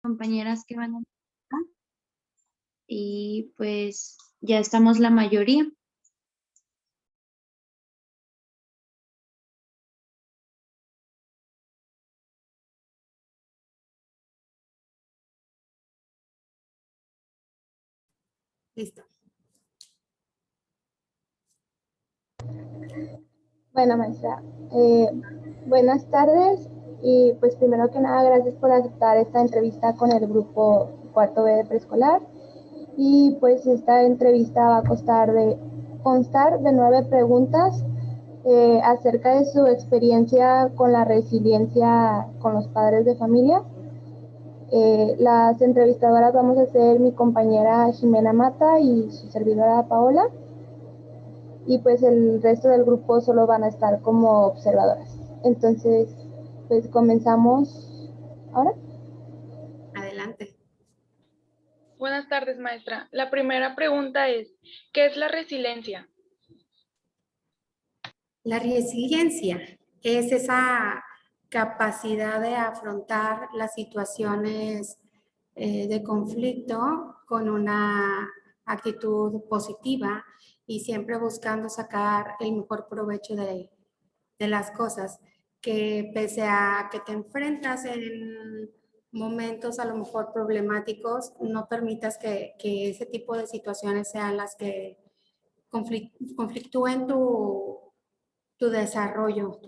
Compañeras que van a entrar y pues ya estamos la mayoría. Listo. Bueno, maestra, buenas tardes y pues primero que nada gracias por aceptar esta entrevista con el grupo cuarto B de preescolar y pues esta entrevista va a constar de 9 preguntas acerca de su experiencia con la resiliencia con los padres de familia. Las entrevistadoras vamos a ser mi compañera Jimena Mata y su servidora Paola. Y pues el resto del grupo solo van a estar como observadoras. Entonces, pues comenzamos ahora. Adelante. Buenas tardes, maestra. La primera pregunta es, ¿qué es la resiliencia? La resiliencia es esa capacidad de afrontar las situaciones de conflicto con una actitud positiva y siempre buscando sacar el mejor provecho de las cosas, que pese a que te enfrentas en momentos a lo mejor problemáticos, no permitas que ese tipo de situaciones sean las que conflictúen tu desarrollo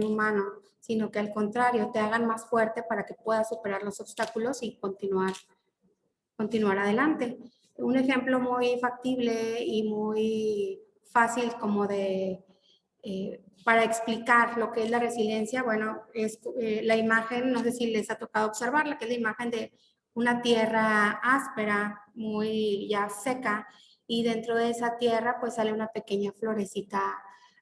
humano, sino que al contrario, te hagan más fuerte para que puedas superar los obstáculos y continuar adelante. Un ejemplo muy factible y muy fácil como de para explicar lo que es la resiliencia, bueno, es la imagen, no sé si les ha tocado observarla, que es la imagen de una tierra áspera, muy ya seca, y dentro de esa tierra pues sale una pequeña florecita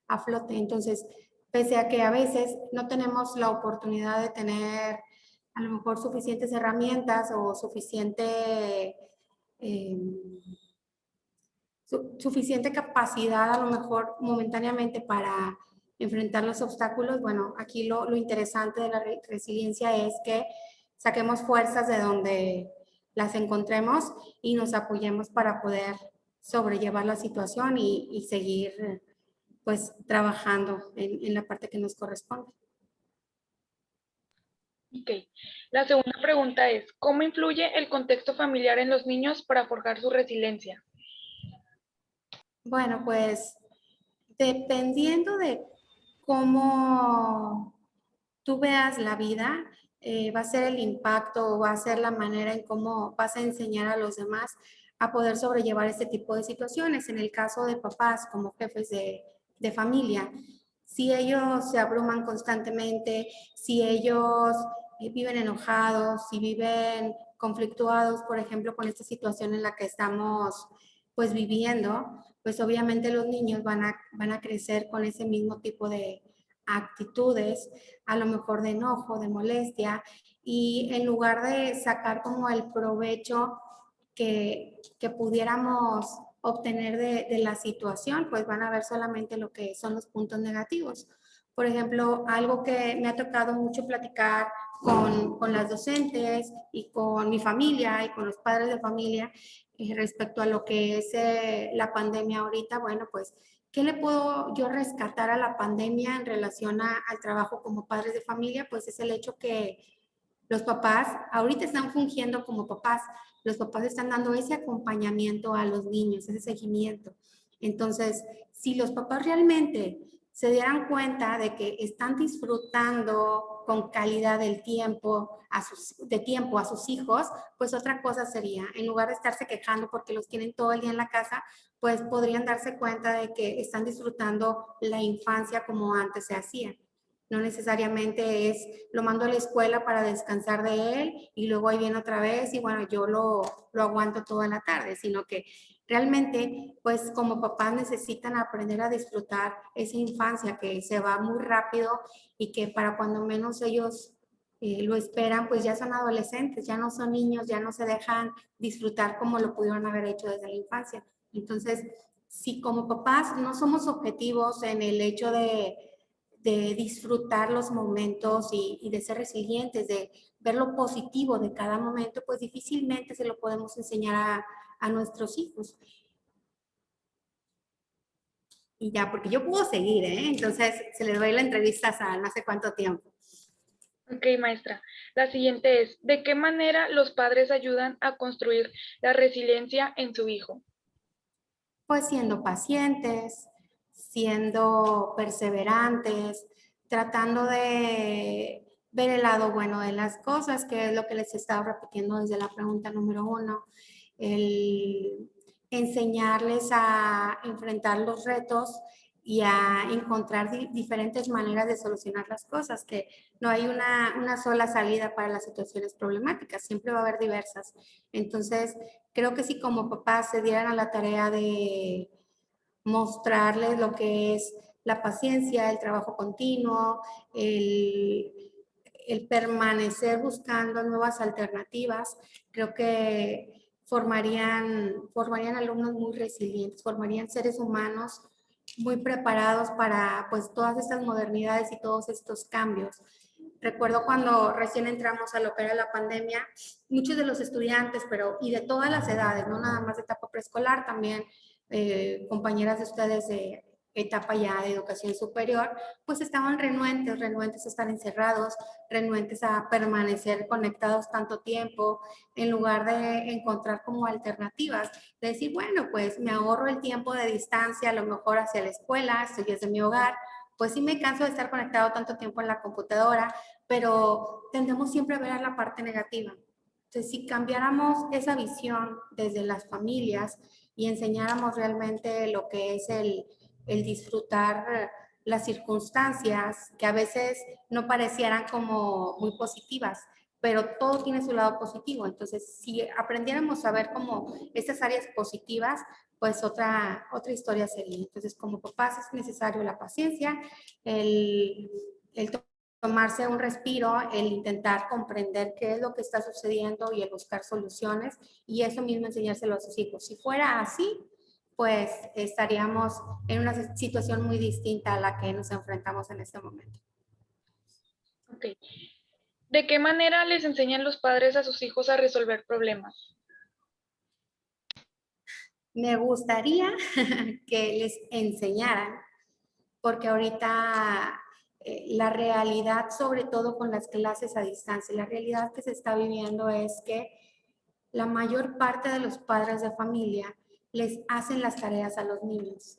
a flote. Entonces, pese a que a veces no tenemos la oportunidad de tener a lo mejor suficientes herramientas o suficiente capacidad a lo mejor momentáneamente para enfrentar los obstáculos, bueno, aquí lo interesante de la resiliencia es que saquemos fuerzas de donde las encontremos y nos apoyemos para poder sobrellevar la situación y seguir pues trabajando en la parte que nos corresponde. Ok. La segunda pregunta es, ¿cómo influye el contexto familiar en los niños para forjar su resiliencia? Bueno, pues dependiendo de cómo tú veas la vida, va a ser el impacto o va a ser la manera en cómo vas a enseñar a los demás a poder sobrellevar este tipo de situaciones. En el caso de papás como jefes de familia, si ellos se abruman constantemente, si ellos viven enojados, si viven conflictuados, por ejemplo, con esta situación en la que estamos pues viviendo, pues obviamente los niños van a crecer con ese mismo tipo de actitudes, a lo mejor de enojo, de molestia, y en lugar de sacar como el provecho que pudiéramos obtener de la situación, pues van a ver solamente lo que son los puntos negativos. Por ejemplo, algo que me ha tocado mucho platicar con las docentes y con mi familia y con los padres de familia respecto a lo que es la pandemia ahorita, bueno, pues, ¿qué le puedo yo rescatar a la pandemia en relación al trabajo como padres de familia? Pues es el hecho que los papás ahorita están fungiendo como papás, los papás están dando ese acompañamiento a los niños, ese seguimiento. Entonces, si los papás realmente se dieran cuenta de que están disfrutando con calidad del tiempo a sus hijos, pues otra cosa sería, en lugar de estarse quejando porque los tienen todo el día en la casa, pues podrían darse cuenta de que están disfrutando la infancia como antes se hacía. No necesariamente es, lo mando a la escuela para descansar de él y luego ahí viene otra vez y bueno, yo lo aguanto toda la tarde, sino que realmente, pues como papás necesitan aprender a disfrutar esa infancia que se va muy rápido y que para cuando menos ellos lo esperan, pues ya son adolescentes, ya no son niños, ya no se dejan disfrutar como lo pudieron haber hecho desde la infancia. Entonces, si como papás no somos objetivos en el hecho de disfrutar los momentos y de ser resilientes, de ver lo positivo de cada momento, pues difícilmente se lo podemos enseñar a nuestros hijos. Y ya, porque yo puedo seguir, ¿eh? Entonces se les doy la entrevista a no sé cuánto tiempo. Ok, maestra. La siguiente es, ¿de qué manera los padres ayudan a construir la resiliencia en su hijo? Pues siendo pacientes, siendo perseverantes, tratando de ver el lado bueno de las cosas, que es lo que les he estado repitiendo desde la pregunta número 1, el enseñarles a enfrentar los retos y a encontrar diferentes maneras de solucionar las cosas, que no hay una sola salida para las situaciones problemáticas, siempre va a haber diversas. Entonces, creo que si como papás se dieran a la tarea de mostrarles lo que es la paciencia, el trabajo continuo, el permanecer buscando nuevas alternativas, creo que formarían alumnos muy resilientes, formarían seres humanos muy preparados para pues todas estas modernidades y todos estos cambios. Recuerdo cuando recién entramos a lo que era la pandemia, muchos de los estudiantes, y de todas las edades, no nada más de etapa preescolar, también compañeras de ustedes de etapa ya de educación superior, pues estaban renuentes a estar encerrados, renuentes a permanecer conectados tanto tiempo, en lugar de encontrar como alternativas, de decir, bueno, pues me ahorro el tiempo de distancia, a lo mejor hacia la escuela, estoy desde mi hogar, pues sí me canso de estar conectado tanto tiempo en la computadora, pero tendemos siempre a ver la parte negativa. Entonces, si cambiáramos esa visión desde las familias y enseñáramos realmente lo que es el disfrutar las circunstancias que a veces no parecieran como muy positivas, pero todo tiene su lado positivo. Entonces, si aprendiéramos a ver como estas áreas positivas, pues otra historia sería. Entonces, como papás es necesario la paciencia, el tomarse un respiro, el intentar comprender qué es lo que está sucediendo y el buscar soluciones, y eso mismo enseñárselo a sus hijos. Si fuera así, pues estaríamos en una situación muy distinta a la que nos enfrentamos en este momento. Ok. ¿De qué manera les enseñan los padres a sus hijos a resolver problemas? Me gustaría que les enseñaran, porque ahorita la realidad, sobre todo con las clases a distancia, la realidad que se está viviendo es que la mayor parte de los padres de familia les hacen las tareas a los niños.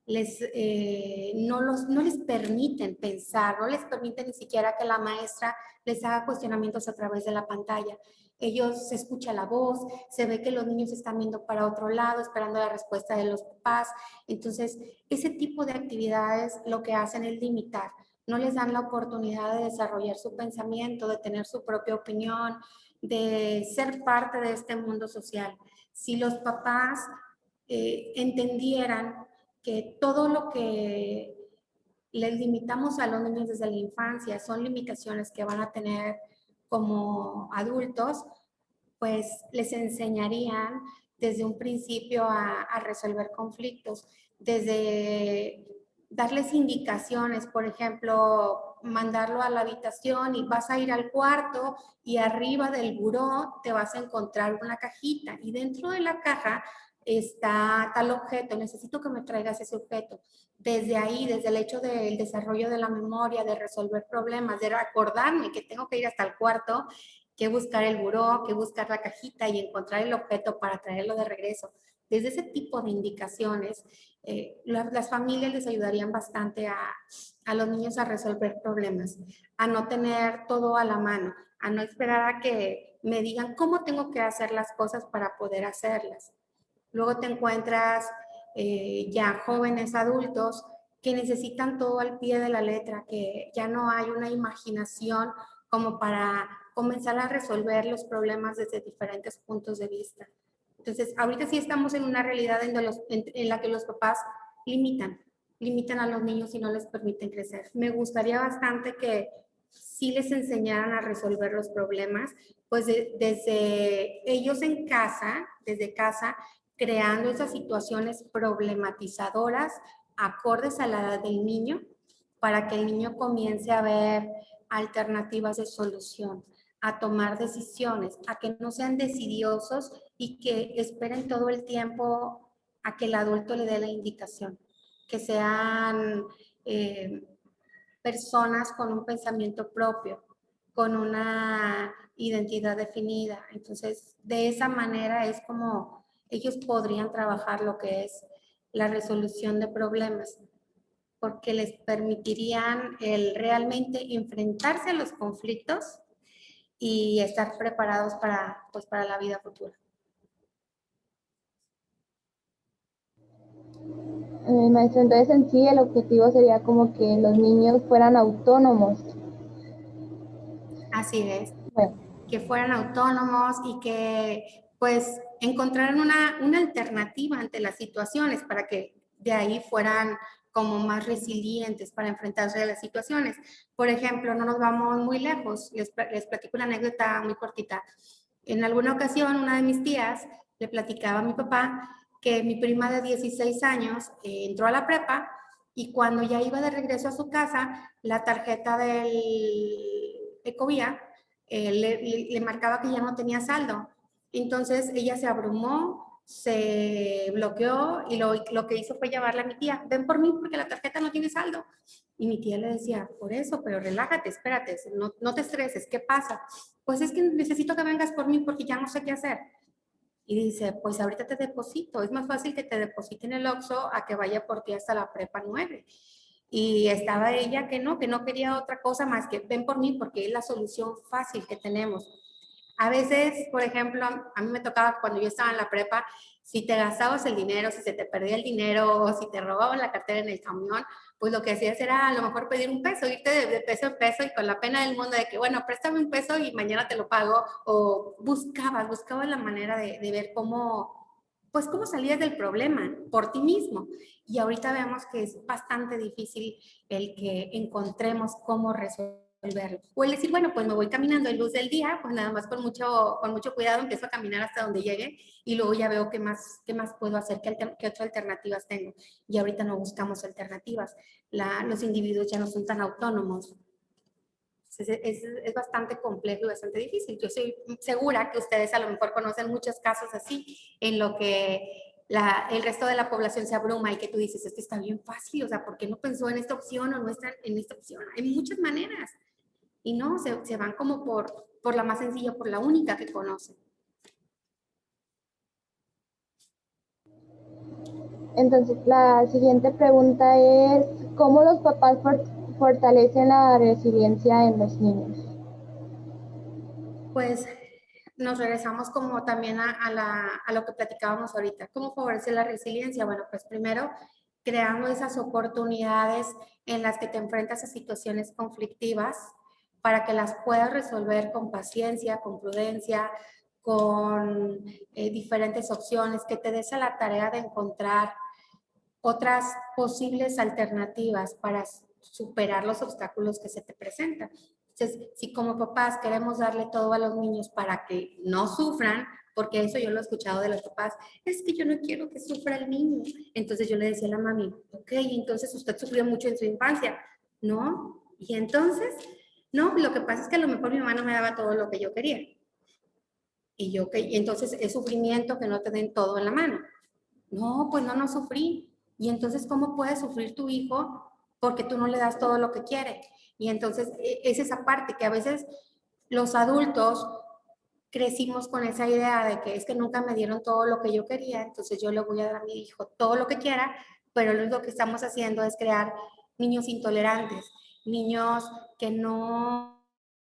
No les permiten pensar, no les permiten ni siquiera que la maestra les haga cuestionamientos a través de la pantalla. Ellos se escucha la voz, se ve que los niños están viendo para otro lado, esperando la respuesta de los papás. Entonces, ese tipo de actividades lo que hacen es limitar. No les dan la oportunidad de desarrollar su pensamiento, de tener su propia opinión, de ser parte de este mundo social. Si los papás entendieran que todo lo que les limitamos a los niños desde la infancia son limitaciones que van a tener como adultos, pues les enseñarían desde un principio a resolver conflictos, desde darles indicaciones, por ejemplo, mandarlo a la habitación y vas a ir al cuarto y arriba del buró te vas a encontrar una cajita y dentro de la caja está tal objeto, necesito que me traigas ese objeto. Desde ahí, desde el hecho del desarrollo de la memoria, de resolver problemas, de recordarme que tengo que ir hasta el cuarto, que buscar el buró, que buscar la cajita y encontrar el objeto para traerlo de regreso. Desde ese tipo de indicaciones, las familias les ayudarían bastante a los niños a resolver problemas, a no tener todo a la mano, a no esperar a que me digan cómo tengo que hacer las cosas para poder hacerlas. Luego te encuentras ya jóvenes adultos que necesitan todo al pie de la letra, que ya no hay una imaginación como para comenzar a resolver los problemas desde diferentes puntos de vista. Entonces, ahorita sí estamos en una realidad en la que los papás limitan a los niños y no les permiten crecer. Me gustaría bastante que sí les enseñaran a resolver los problemas, pues desde ellos en casa, desde casa, creando esas situaciones problematizadoras acordes a la edad del niño, para que el niño comience a ver alternativas de solución, a tomar decisiones, a que no sean decidiosos y que esperen todo el tiempo a que el adulto le dé la indicación, que sean personas con un pensamiento propio, con una identidad definida. Entonces, de esa manera es como ellos podrían trabajar lo que es la resolución de problemas, porque les permitirían el realmente enfrentarse a los conflictos y estar preparados para, pues, para la vida futura. Maestra, entonces en sí el objetivo sería como que los niños fueran autónomos. Así es. Bueno, Que fueran autónomos y que pues encontraran una alternativa ante las situaciones para que de ahí fueran como más resilientes para enfrentarse a las situaciones. Por ejemplo, no nos vamos muy lejos, les platico una anécdota muy cortita. En alguna ocasión, una de mis tías le platicaba a mi papá que mi prima de 16 años entró a la prepa y cuando ya iba de regreso a su casa, la tarjeta del Ecovía le marcaba que ya no tenía saldo. Entonces ella se abrumó, se bloqueó y lo que hizo fue llevarla a mi tía. Ven por mí porque la tarjeta no tiene saldo. Y mi tía le decía, por eso, pero relájate, espérate, no te estreses, ¿qué pasa? Pues es que necesito que vengas por mí porque ya no sé qué hacer. Y dice, pues ahorita te deposito, es más fácil que te deposite en el Oxxo a que vaya por ti hasta la prepa 9. Y estaba ella que no quería otra cosa más que ven por mí porque es la solución fácil que tenemos. A veces, por ejemplo, a mí me tocaba cuando yo estaba en la prepa, si te gastabas el dinero, si se te perdía el dinero o si te robaban la cartera en el camión, pues lo que hacías era a lo mejor pedir un peso, irte de peso en peso y con la pena del mundo de que, bueno, préstame un peso y mañana te lo pago, o buscabas la manera de ver pues cómo salías del problema por ti mismo. Y ahorita vemos que es bastante difícil el que encontremos cómo resolverlo. O el decir, bueno, pues me voy caminando en luz del día, pues nada más con mucho cuidado empiezo a caminar hasta donde llegue y luego ya veo qué más puedo hacer, qué otras alternativas tengo. Y ahorita no buscamos alternativas. Los individuos ya no son tan autónomos. Es bastante complejo y bastante difícil. Yo estoy segura que ustedes a lo mejor conocen muchos casos así, en lo que el resto de la población se abruma y que tú dices, esto está bien fácil, o sea, ¿por qué no pensó en esta opción o no está en esta opción? Hay muchas maneras. Y no, se van como por la más sencilla, por la única que conocen. entonces la siguiente pregunta es, ¿cómo los papás fortalecen la resiliencia en los niños? Pues nos regresamos como también a lo que platicábamos ahorita. ¿Cómo favorecer la resiliencia? Bueno, pues primero creando esas oportunidades en las que te enfrentas a situaciones conflictivas para que las puedas resolver con paciencia, con prudencia, con diferentes opciones, que te des a la tarea de encontrar otras posibles alternativas para superar los obstáculos que se te presentan. Entonces, si como papás queremos darle todo a los niños para que no sufran, porque eso yo lo he escuchado de los papás, es que yo no quiero que sufra el niño. Entonces yo le decía a la mami, ok, entonces usted sufrió mucho en su infancia, ¿no? Y entonces, no, lo que pasa es que a lo mejor mi mamá no me daba todo lo que yo quería. Y yo, ok, y entonces es sufrimiento que no te den todo en la mano. No, pues no sufrí. Y entonces, ¿cómo puede sufrir tu hijo porque tú no le das todo lo que quiere? Y entonces es esa parte que a veces los adultos crecimos con esa idea de que es que nunca me dieron todo lo que yo quería, entonces yo le voy a dar a mi hijo todo lo que quiera, pero lo que estamos haciendo es crear niños intolerantes, niños que no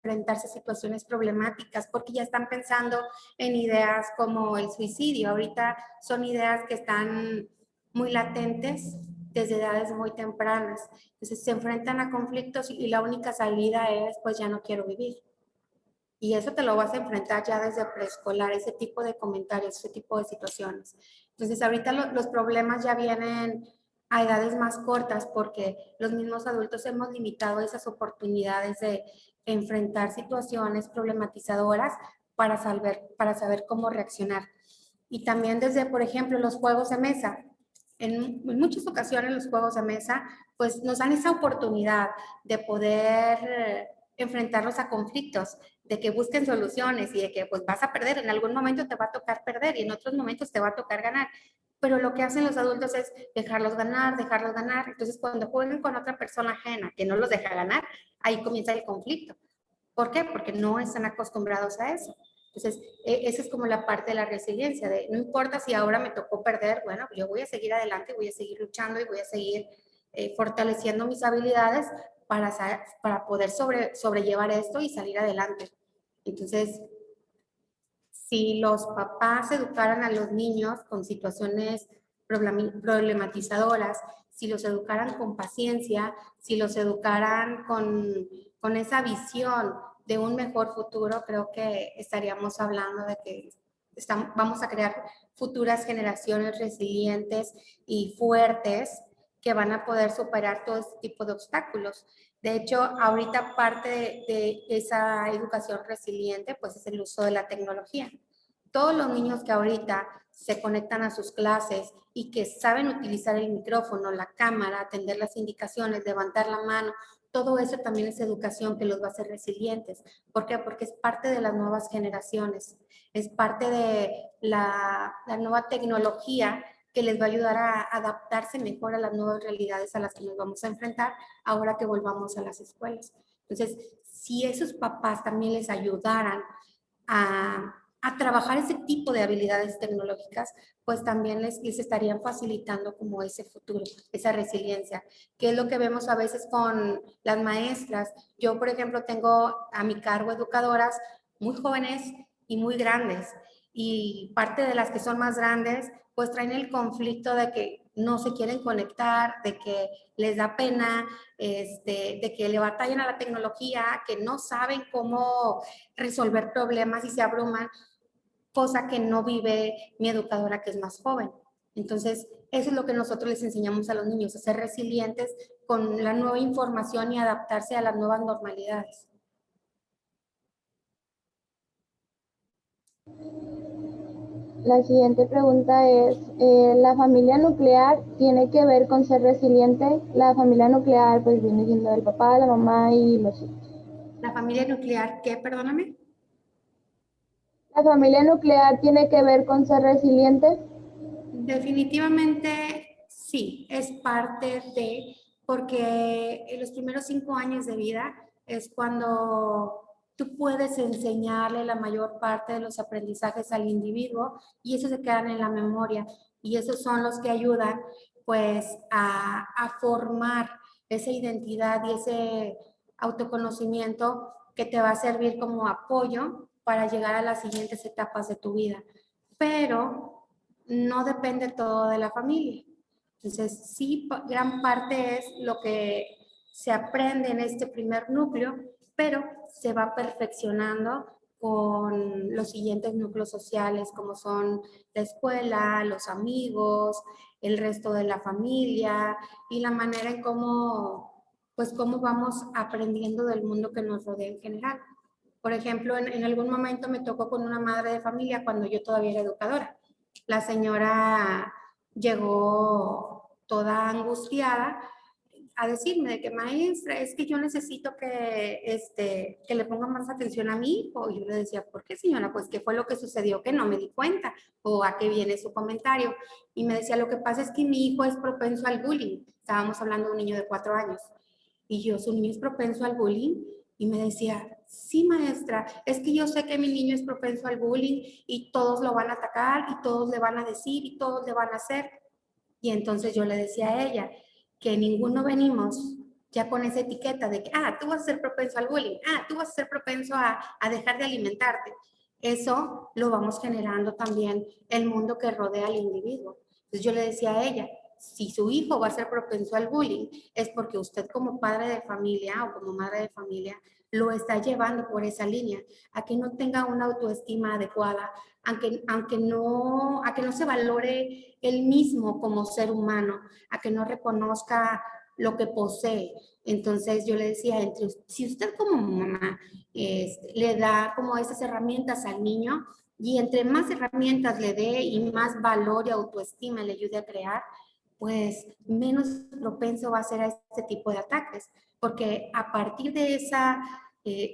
enfrentarse a situaciones problemáticas porque ya están pensando en ideas como el suicidio. Ahorita son ideas que están muy latentes desde edades muy tempranas. Entonces se enfrentan a conflictos y la única salida es, pues ya no quiero vivir. Y eso te lo vas a enfrentar ya desde preescolar, ese tipo de comentarios, ese tipo de situaciones. Entonces ahorita los problemas ya vienen a edades más cortas porque los mismos adultos hemos limitado esas oportunidades de enfrentar situaciones problematizadoras para saber cómo reaccionar. Y también desde, por ejemplo, los juegos de mesa. En muchas ocasiones los juegos de mesa pues nos dan esa oportunidad de poder enfrentarnos a conflictos de que busquen soluciones y de que pues vas a perder, en algún momento te va a tocar perder y en otros momentos te va a tocar ganar. Pero lo que hacen los adultos es dejarlos ganar, dejarlos ganar. Entonces, cuando juegan con otra persona ajena que no los deja ganar, ahí comienza el conflicto. ¿Por qué? Porque no están acostumbrados a eso. Entonces, esa es como la parte de la resiliencia, de no importa si ahora me tocó perder, bueno, yo voy a seguir adelante, voy a seguir luchando y voy a seguir fortaleciendo mis habilidades para poder sobrellevar esto y salir adelante. Entonces, si los papás educaran a los niños con situaciones problematizadoras, si los educaran con paciencia, si los educaran con esa visión de un mejor futuro, creo que estaríamos hablando de que vamos a crear futuras generaciones resilientes y fuertes que van a poder superar todo este tipo de obstáculos. De hecho, ahorita parte de esa educación resiliente pues es el uso de la tecnología. Todos los niños que ahorita se conectan a sus clases y que saben utilizar el micrófono, la cámara, atender las indicaciones, levantar la mano, todo eso también es educación que los va a hacer resilientes. ¿Por qué? Porque es parte de las nuevas generaciones, es parte de la nueva tecnología que les va a ayudar a adaptarse mejor a las nuevas realidades a las que nos vamos a enfrentar ahora que volvamos a las escuelas. Entonces, si esos papás también les ayudaran a trabajar ese tipo de habilidades tecnológicas, pues también les estarían facilitando como ese futuro, esa resiliencia, que es lo que vemos a veces con las maestras. Yo, por ejemplo, tengo a mi cargo educadoras muy jóvenes y muy grandes, y parte de las que son más grandes, pues traen el conflicto de que no se quieren conectar, de que les da pena, de que le batallan a la tecnología, que no saben cómo resolver problemas y se abruman, cosa que no vive mi educadora que es más joven. Entonces, eso es lo que nosotros les enseñamos a los niños, a ser resilientes con la nueva información y adaptarse a las nuevas normalidades. La siguiente pregunta es, ¿la familia nuclear tiene que ver con ser resiliente? La familia nuclear pues viene siendo el papá, la mamá y los hijos. ¿La familia nuclear qué, perdóname? ¿La familia nuclear tiene que ver con ser resiliente? Definitivamente sí, es parte de, porque en los primeros 5 años de vida es cuando tú puedes enseñarle la mayor parte de los aprendizajes al individuo y esos se quedan en la memoria y esos son los que ayudan pues a formar esa identidad y ese autoconocimiento que te va a servir como apoyo para llegar a las siguientes etapas de tu vida. Pero no depende todo de la familia. Entonces, sí, gran parte es lo que se aprende en este primer núcleo, pero se va perfeccionando con los siguientes núcleos sociales, como son la escuela, los amigos, el resto de la familia y la manera en cómo, pues, cómo vamos aprendiendo del mundo que nos rodea en general. Por ejemplo, en algún momento me tocó con una madre de familia cuando yo todavía era educadora. La señora llegó toda angustiada a decirme de que maestra, es que yo necesito que le ponga más atención a mi hijo. Y yo le decía, ¿por qué, señora? Pues, ¿qué fue lo que sucedió que no me di cuenta? ¿O a qué viene su comentario? Y me decía, lo que pasa es que mi hijo es propenso al bullying. Estábamos hablando de un niño de 4 años. Y yo, ¿su niño es propenso al bullying? Y me decía, sí, maestra, es que yo sé que mi niño es propenso al bullying y todos lo van a atacar y todos le van a decir y todos le van a hacer. Y entonces yo le decía a ella que ninguno venimos ya con esa etiqueta de que, tú vas a ser propenso al bullying, tú vas a ser propenso a dejar de alimentarte. Eso lo vamos generando también el mundo que rodea al individuo. Entonces yo le decía a ella, si su hijo va a ser propenso al bullying, es porque usted como padre de familia o como madre de familia lo está llevando por esa línea, a que no tenga una autoestima adecuada, a que no se valore él mismo como ser humano, a que no reconozca lo que posee. Entonces yo le decía, si usted como mamá le da como esas herramientas al niño y entre más herramientas le dé y más valor y autoestima le ayude a crear, pues menos propenso va a ser a este tipo de ataques, porque a partir de esa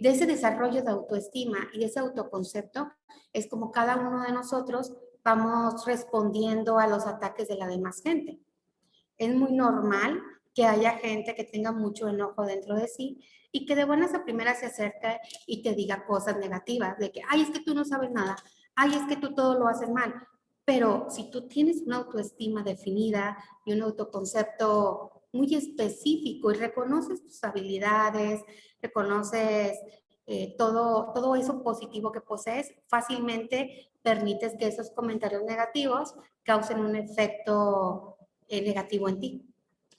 de ese desarrollo de autoestima y de ese autoconcepto, es como cada uno de nosotros vamos respondiendo a los ataques de la demás gente. Es muy normal que haya gente que tenga mucho enojo dentro de sí y que de buenas a primeras se acerque y te diga cosas negativas, de que, ay, es que tú no sabes nada, ay, es que tú todo lo haces mal. Pero si tú tienes una autoestima definida y un autoconcepto muy específico y reconoces tus habilidades, reconoces todo eso positivo que posees, fácilmente permites que esos comentarios negativos causen un efecto negativo en ti.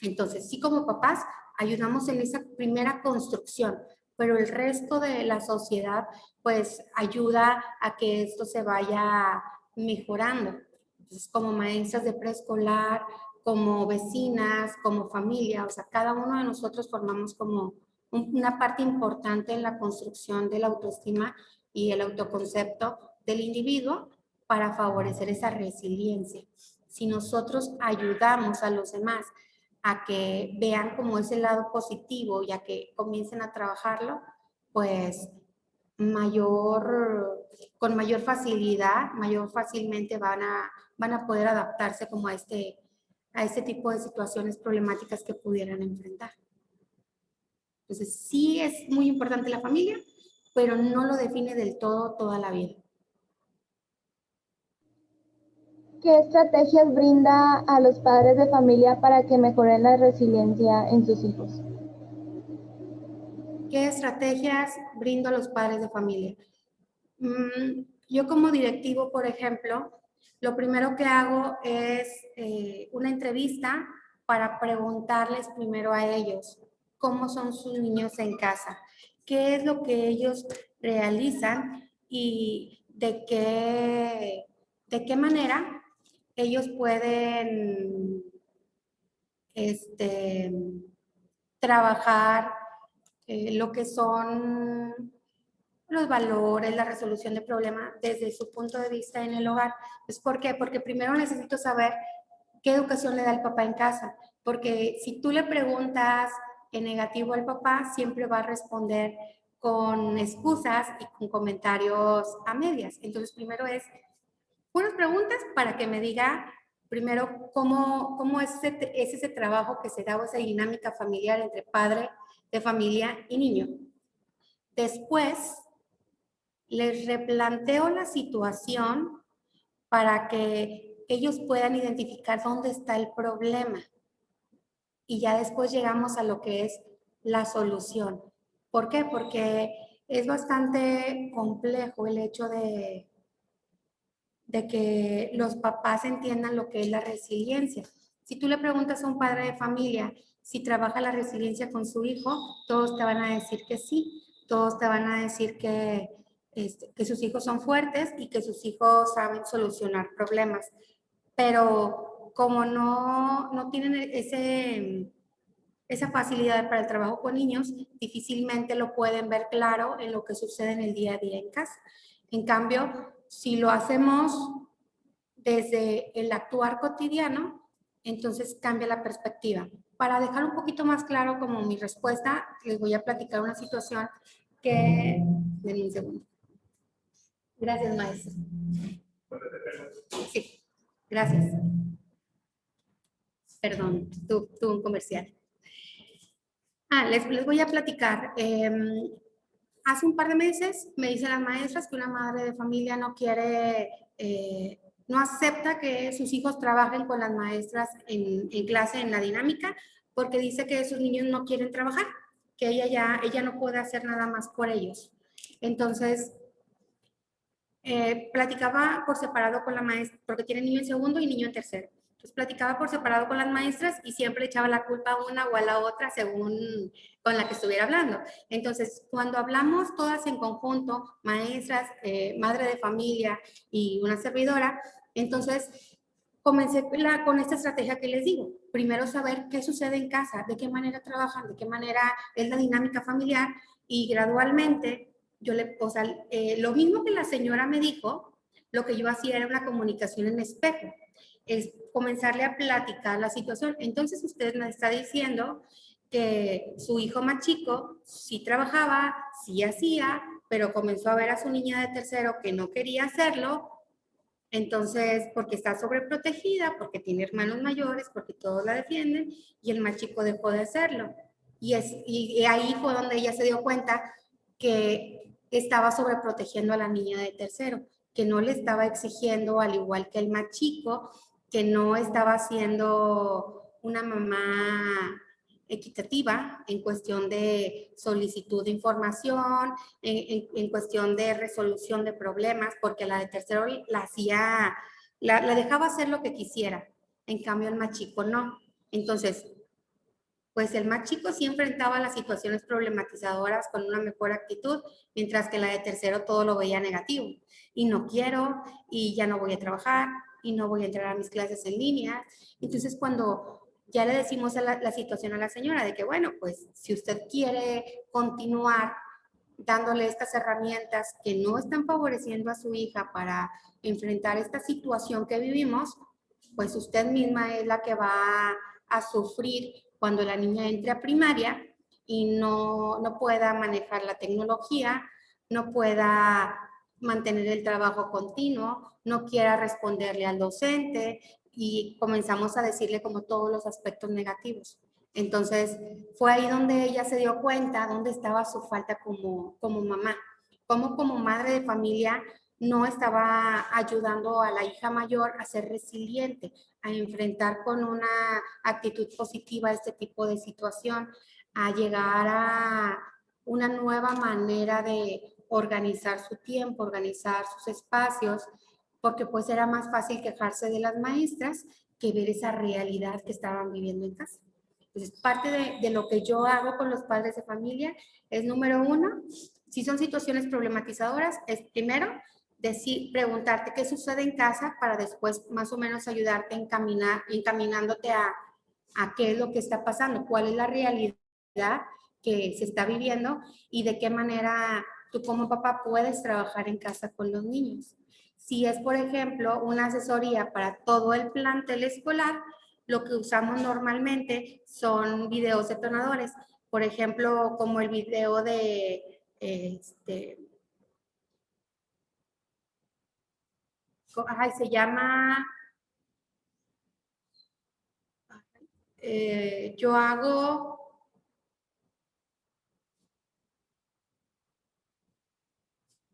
Entonces, sí, como papás, ayudamos en esa primera construcción, pero el resto de la sociedad, pues, ayuda a que esto se vaya mejorando. Entonces, como maestras de preescolar, como vecinas, como familia, o sea, cada uno de nosotros formamos como una parte importante en la construcción de la autoestima y el autoconcepto del individuo para favorecer esa resiliencia. Si nosotros ayudamos a los demás a que vean como ese lado positivo y a que comiencen a trabajarlo, pues con mayor facilidad, mayor fácilmente van a poder adaptarse como a este tipo de situaciones problemáticas que pudieran enfrentar. Entonces, sí es muy importante la familia, pero no lo define del todo toda la vida. ¿Qué estrategias brinda a los padres de familia para que mejoren la resiliencia en sus hijos? ¿Qué estrategias brindo a los padres de familia? Yo como directivo, por ejemplo, lo primero que hago es una entrevista para preguntarles primero a ellos cómo son sus niños en casa, qué es lo que ellos realizan y de qué manera ellos pueden trabajar lo que son los valores, la resolución de problemas desde su punto de vista en el hogar. Pues, ¿por qué? Porque primero necesito saber qué educación le da el papá en casa, porque si tú le preguntas en negativo al papá, siempre va a responder con excusas y con comentarios a medias. Entonces, primero es unas preguntas para que me diga primero cómo es ese trabajo que se da o esa dinámica familiar entre padre de familia y niño. Después, les replanteo la situación para que ellos puedan identificar dónde está el problema. Y ya después llegamos a lo que es la solución. ¿Por qué? Porque es bastante complejo el hecho de que los papás entiendan lo que es la resiliencia. Si tú le preguntas a un padre de familia si trabaja la resiliencia con su hijo, todos te van a decir que sí, todos te van a decir que sus hijos son fuertes y que sus hijos saben solucionar problemas. Pero como no tienen esa facilidad para el trabajo con niños, difícilmente lo pueden ver claro en lo que sucede en el día a día en casa. En cambio, si lo hacemos desde el actuar cotidiano, entonces cambia la perspectiva. Para dejar un poquito más claro como mi respuesta, les voy a platicar una situación que... Denme un segundo. Gracias, maestro. Sí, gracias. Perdón, tuve un comercial. Les voy a platicar. Hace un par de meses me dicen las maestras que una madre de familia no quiere, no acepta que sus hijos trabajen con las maestras en clase, en la dinámica, porque dice que sus niños no quieren trabajar, que ella no puede hacer nada más por ellos. Entonces, platicaba por separado con la maestra, porque tiene niño en segundo y niño en tercero. Entonces platicaba por separado con las maestras y siempre echaba la culpa a una o a la otra según con la que estuviera hablando. Entonces, cuando hablamos todas en conjunto, maestras, madre de familia y una servidora, entonces comencé con esta estrategia que les digo. Primero saber qué sucede en casa, de qué manera trabajan, de qué manera es la dinámica familiar y gradualmente lo mismo que la señora me dijo, lo que yo hacía era una comunicación en espejo, es comenzarle a platicar la situación. Entonces usted me está diciendo que su hijo más chico sí trabajaba, sí hacía, pero comenzó a ver a su niña de tercero que no quería hacerlo. Entonces, porque está sobreprotegida, porque tiene hermanos mayores, porque todos la defienden, y el más chico dejó de hacerlo. Y ahí fue donde ella se dio cuenta que estaba sobreprotegiendo a la niña de tercero, que no le estaba exigiendo, al igual que el más chico, que no estaba siendo una mamá equitativa en cuestión de solicitud de información, en cuestión de resolución de problemas, porque la de tercero la hacía, la dejaba hacer lo que quisiera, en cambio el más chico no. Entonces, pues el más chico sí enfrentaba las situaciones problematizadoras con una mejor actitud, mientras que la de tercero todo lo veía negativo. Y no quiero, y ya no voy a trabajar, y no voy a entrar a mis clases en línea. Entonces, cuando ya le decimos la situación a la señora de que, bueno, pues si usted quiere continuar dándole estas herramientas que no están favoreciendo a su hija para enfrentar esta situación que vivimos, pues usted misma es la que va a sufrir cuando la niña entre a primaria y no pueda manejar la tecnología, no pueda mantener el trabajo continuo, no quiera responderle al docente y comenzamos a decirle como todos los aspectos negativos. Entonces, fue ahí donde ella se dio cuenta dónde estaba su falta como mamá, como madre de familia no estaba ayudando a la hija mayor a ser resiliente, a enfrentar con una actitud positiva este tipo de situación, a llegar a una nueva manera de organizar su tiempo, organizar sus espacios, porque pues era más fácil quejarse de las maestras que ver esa realidad que estaban viviendo en casa. Entonces, parte de lo que yo hago con los padres de familia es, número uno, si son situaciones problematizadoras, es primero decir, preguntarte qué sucede en casa para después más o menos ayudarte a encaminándote a qué es lo que está pasando, cuál es la realidad que se está viviendo y de qué manera tú como papá puedes trabajar en casa con los niños. Si es, por ejemplo, una asesoría para todo el plantel escolar, lo que usamos normalmente son videos detonadores. Por ejemplo, como el video de se llama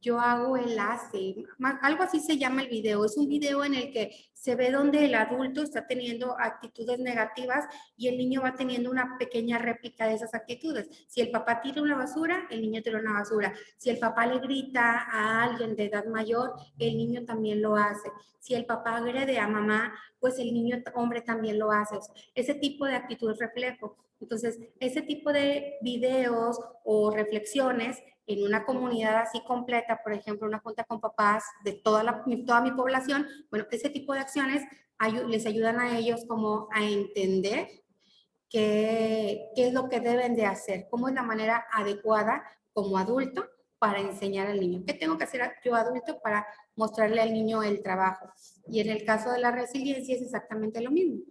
yo hago enlace, algo así se llama el video. Es un video en el que se ve donde el adulto está teniendo actitudes negativas y el niño va teniendo una pequeña réplica de esas actitudes. Si el papá tira una basura, el niño tira una basura. Si el papá le grita a alguien de edad mayor, el niño también lo hace. Si el papá agrede a mamá, pues el niño hombre también lo hace. O sea, ese tipo de actitud reflejo. Entonces, ese tipo de videos o reflexiones en una comunidad así completa, por ejemplo, una junta con papás de toda mi población, bueno, ese tipo de acciones les ayudan a ellos como a entender qué es lo que deben de hacer, cómo es la manera adecuada como adulto para enseñar al niño. ¿Qué tengo que hacer yo adulto para mostrarle al niño el trabajo? Y en el caso de la resiliencia es exactamente lo mismo.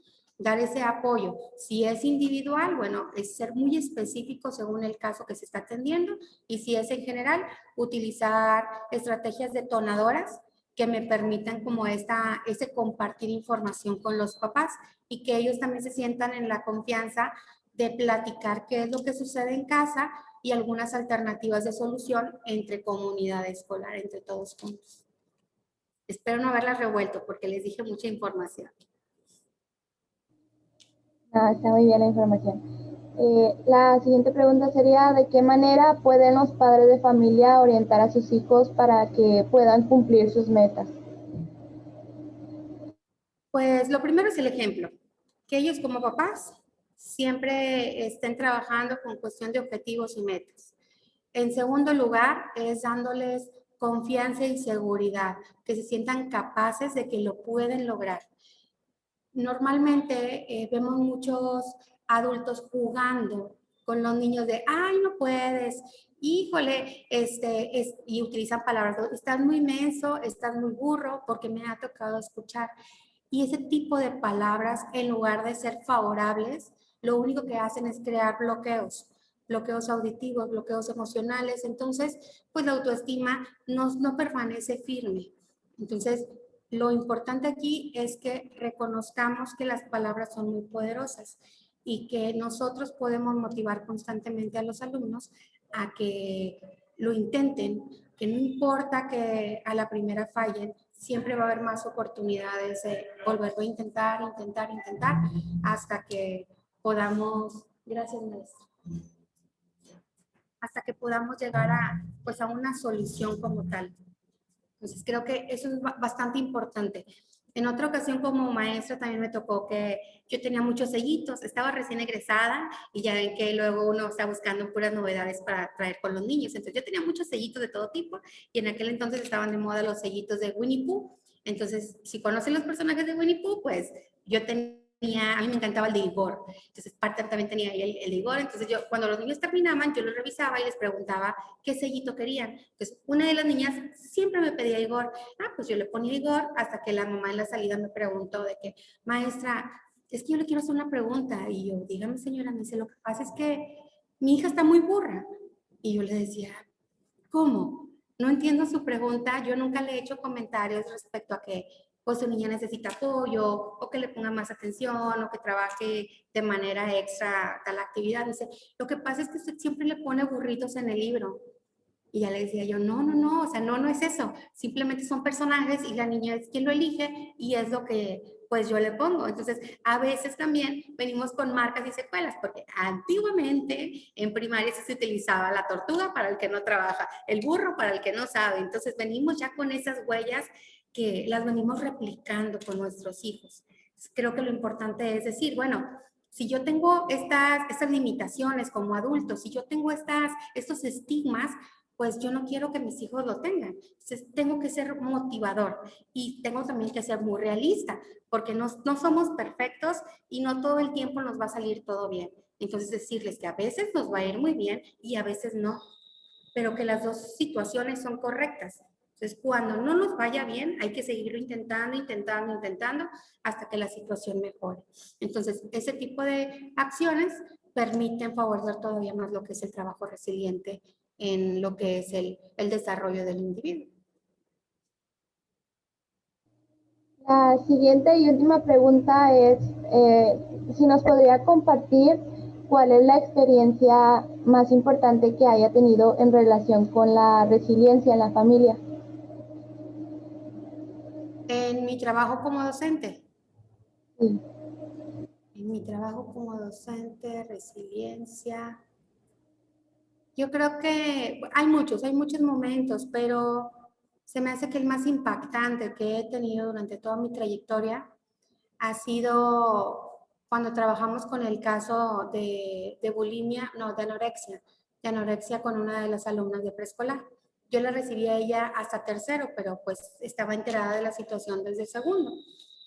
Dar ese apoyo. Si es individual, bueno, es ser muy específico según el caso que se está atendiendo. Y si es en general, utilizar estrategias detonadoras que me permitan como ese compartir información con los papás y que ellos también se sientan en la confianza de platicar qué es lo que sucede en casa y algunas alternativas de solución entre comunidad escolar, entre todos juntos. Espero no haberlas revuelto porque les dije mucha información. Está muy bien la información. La siguiente pregunta sería, ¿de qué manera pueden los padres de familia orientar a sus hijos para que puedan cumplir sus metas? Pues lo primero es el ejemplo, que ellos como papás siempre estén trabajando con cuestión de objetivos y metas. En segundo lugar, es dándoles confianza y seguridad, que se sientan capaces de que lo pueden lograr. Normalmente vemos muchos adultos jugando con los niños de, ay, no puedes, híjole, y utilizan palabras, estás muy menso, estás muy burro, porque me ha tocado escuchar. Y ese tipo de palabras, en lugar de ser favorables, lo único que hacen es crear bloqueos auditivos, bloqueos emocionales. Entonces, pues la autoestima no permanece firme. Entonces, lo importante aquí es que reconozcamos que las palabras son muy poderosas y que nosotros podemos motivar constantemente a los alumnos a que lo intenten, que no importa que a la primera fallen, siempre va a haber más oportunidades de volverlo a intentar, hasta que podamos, gracias maestra, hasta que podamos llegar a, pues, a una solución como tal. Entonces creo que eso es bastante importante. En otra ocasión como maestra también me tocó que yo tenía muchos sellitos, estaba recién egresada y ya ven que luego uno está buscando puras novedades para traer con los niños. Entonces yo tenía muchos sellitos de todo tipo y en aquel entonces estaban de moda los sellitos de Winnie Pooh. Entonces, si conocen los personajes de Winnie Pooh, pues yo tenía, a mí me encantaba el de Igor. Entonces, parte también tenía ahí el de Igor. Entonces, yo cuando los niños terminaban, yo los revisaba y les preguntaba qué sellito querían. Entonces, una de las niñas siempre me pedía Igor. Pues yo le ponía Igor hasta que la mamá en la salida me preguntó de que, maestra, es que yo le quiero hacer una pregunta. Y yo, dígame señora, me dice, lo que pasa es que mi hija está muy burra. Y yo le decía, ¿cómo? No entiendo su pregunta. Yo nunca le he hecho comentarios respecto a que pues su niña necesita apoyo o que le ponga más atención o que trabaje de manera extra tal actividad. Dice, lo que pasa es que usted siempre le pone burritos en el libro. Y ya le decía yo, no, o sea, no es eso. Simplemente son personajes y la niña es quien lo elige y es lo que pues yo le pongo. Entonces, a veces también venimos con marcas y secuelas, porque antiguamente en primaria se utilizaba la tortuga para el que no trabaja, el burro para el que no sabe. Entonces, venimos ya con esas huellas que las venimos replicando con nuestros hijos. Creo que lo importante es decir, bueno, si yo tengo estas limitaciones como adulto, si yo tengo estos estigmas, pues yo no quiero que mis hijos lo tengan. Entonces, tengo que ser motivador y tengo también que ser muy realista, porque no somos perfectos y no todo el tiempo nos va a salir todo bien. Entonces, decirles que a veces nos va a ir muy bien y a veces no, pero que las dos situaciones son correctas. Entonces, cuando no nos vaya bien, hay que seguirlo intentando hasta que la situación mejore. Entonces, ese tipo de acciones permiten favorecer todavía más lo que es el trabajo resiliente en lo que es el desarrollo del individuo. La siguiente y última pregunta es si nos podría compartir cuál es la experiencia más importante que haya tenido en relación con la resiliencia en la familia. En mi trabajo como docente. Sí. En mi trabajo como docente, resiliencia. Yo creo que hay muchos momentos, pero se me hace que el más impactante que he tenido durante toda mi trayectoria ha sido cuando trabajamos con el caso de bulimia, no, de anorexia con una de las alumnas de preescolar. Yo la recibí a ella hasta tercero, pero pues estaba enterada de la situación desde segundo.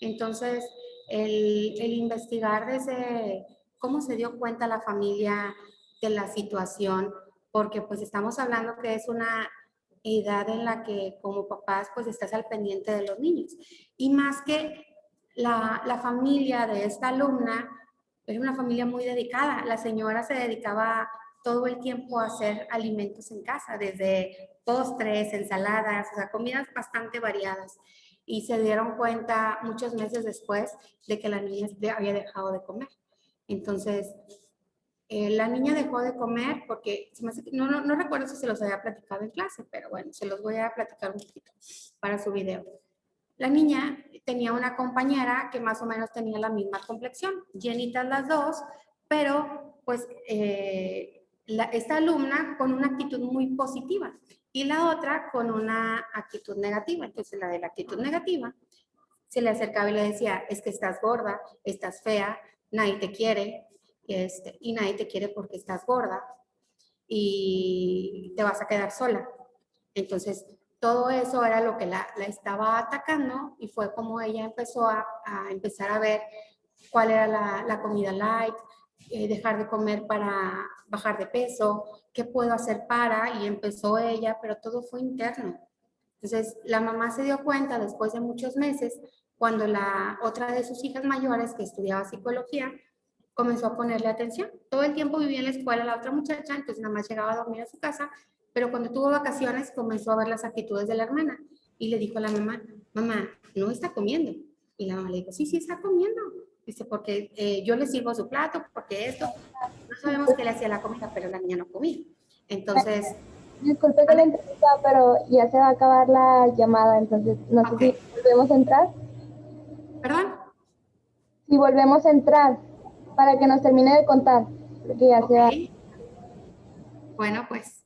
Entonces, el investigar desde cómo se dio cuenta la familia de la situación, porque pues estamos hablando que es una edad en la que como papás pues estás al pendiente de los niños. Y más que la familia de esta alumna era una familia muy dedicada. La señora se dedicaba todo el tiempo a hacer alimentos en casa, desde postres, ensaladas, o sea, comidas bastante variadas. Y se dieron cuenta muchos meses después de que la niña había dejado de comer. Entonces, la niña dejó de comer porque, no recuerdo si se los había platicado en clase, pero bueno, se los voy a platicar un poquito para su video. La niña tenía una compañera que más o menos tenía la misma complexión, llenitas las dos, pero pues esta alumna con una actitud muy positiva y la otra con una actitud negativa. Entonces la de la actitud negativa se le acercaba y le decía, es que estás gorda, estás fea, nadie te quiere, y nadie te quiere porque estás gorda y te vas a quedar sola. Entonces, todo eso era lo que la estaba atacando y fue como ella empezó a empezar a ver cuál era la comida light, dejar de comer para bajar de peso, qué puedo hacer para, y empezó ella, pero todo fue interno. Entonces, la mamá se dio cuenta después de muchos meses, cuando la otra de sus hijas mayores, que estudiaba psicología, comenzó a ponerle atención. Todo el tiempo vivía en la escuela la otra muchacha, entonces nada más llegaba a dormir a su casa, pero cuando tuvo vacaciones comenzó a ver las actitudes de la hermana y le dijo a la mamá, mamá, no está comiendo. Y la mamá le dijo, sí, sí está comiendo. Dice, porque yo le sirvo su plato, porque esto, no sabemos qué le hacía la comida, pero la niña no comía. Entonces, Disculpe que le interrumpa, pero ya se va a acabar la llamada, entonces no sé si volvemos a entrar. ¿perdón? Si volvemos a entrar, para que nos termine de contar, porque ya se va. Bueno, pues